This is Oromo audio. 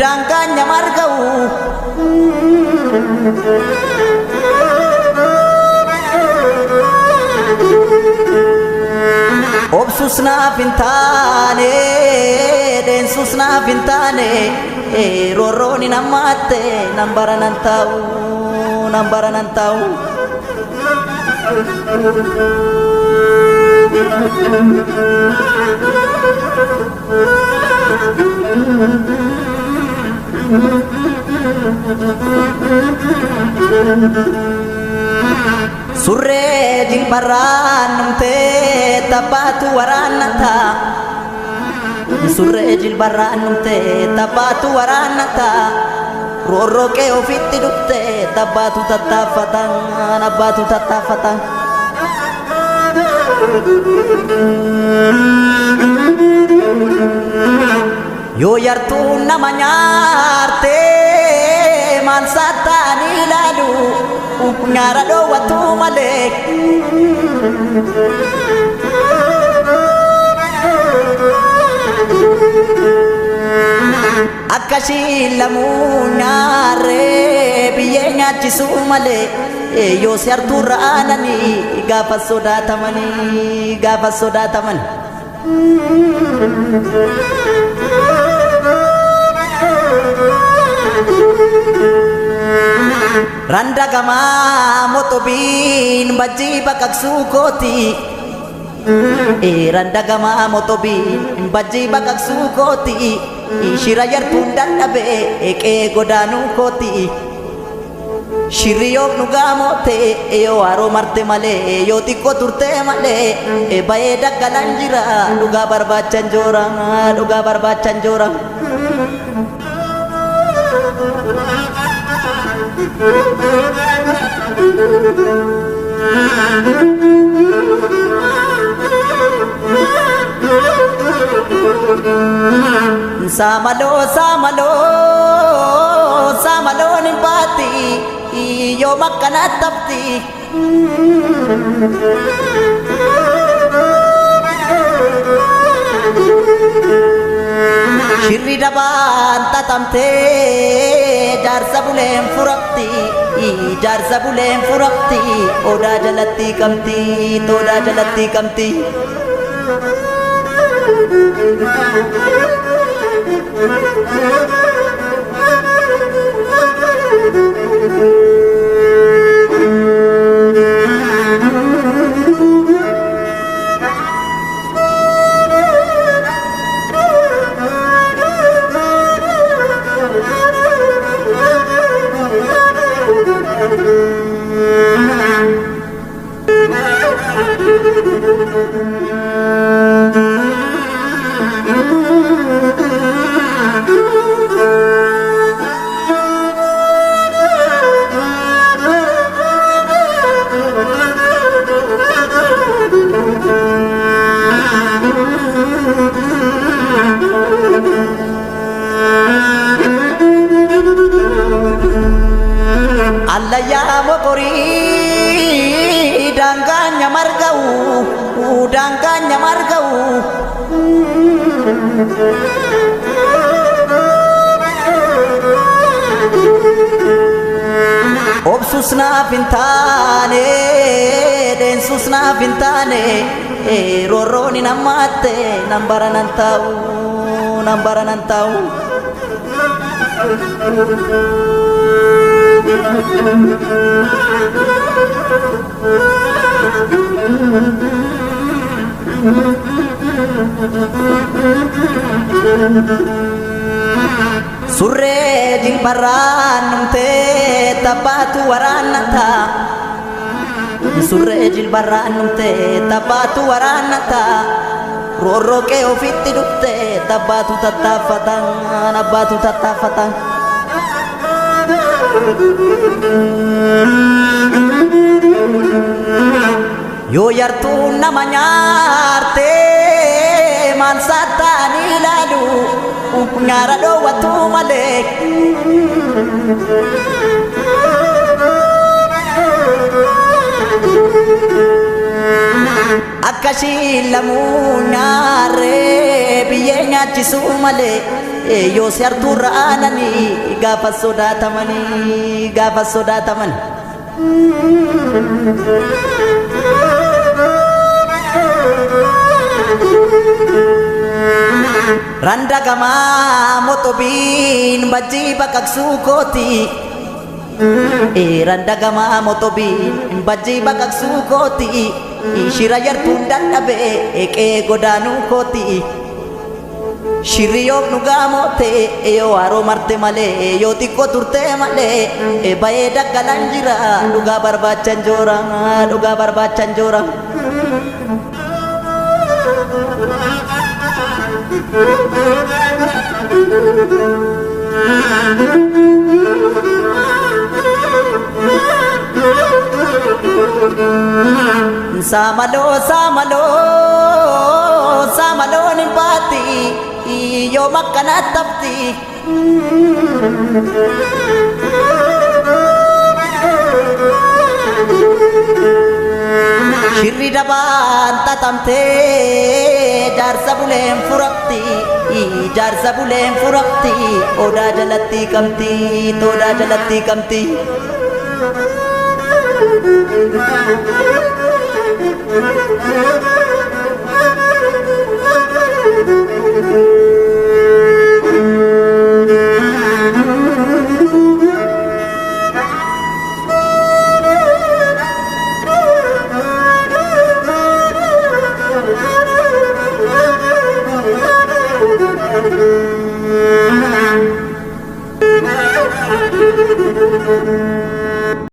daanganya marga'u obsus naaf hin taane deensus naaf hin taane roorroon hin hammaatte nan baranan taa'u surree jilbarraan numtee taphaatu waraannata surree jilbarraan numtee taphaatu waraannata roorroo kee ofitti dhufte tabbaatu tattaaffatan yoo yartuu nama nyaarte maal saattaan ilaalu nyaara dhoowwatu malee akkasii lamuu nyaarree biyyee nyaachisuu malee yoo si hartuurra aananii gaafa sodaataman randa gamaa motobiin bajjii baqaqsuu kooti randa gamaa motobiin bajjii baqaqsuu kooti shira yartuun dadhabe eqee godaanuu kooti shirri yoo dhugaa moote yoo haroo marte malee yoo xiqqoo turte malee bayee daggalan jira dhugaa barbaachan joora Samaloo ni baati yoo makkana tabti shirri dabaan tatamtee jaarsa buleen furaqti odaa jalatti kamti Allayyaa mokorii daanganya marga'u obsus naaf hin taane deensus naaf hin taane roorroon hin hammaatte nan baranan taa'u surree jilbarraan numtee taphaatu waraannata surree jilbarraan numtee taphaatu waraannata roorroo kee ofitti dhufte tabbaatu tattaaffatan yoo yartuu nama nyaarte maal saattaan ilaalu nyaara dhoowwatu malee akkasii lamuu nyaarree biyyee nyaachisuu malee yoo si hartuurra aananii gaafa sodaatamani. Randa gamaa motobiin bajjii baqaqsuu kooti. Randa gamaa motobiin bajjii baqaqsuu kooti. Shira yartuun dadhabee eqee godaanuu kooti. Shirri yoo dhugaa moote yoo haroo marte malee yoo xiqqoo turte malee bahee daggalan jira dhugaa barbaachan joora. Samaloo ni baati yoo makkana tabti. Shirri dabaan tatamtee jaarsa buleen furaqti odaa jalatti qabdi.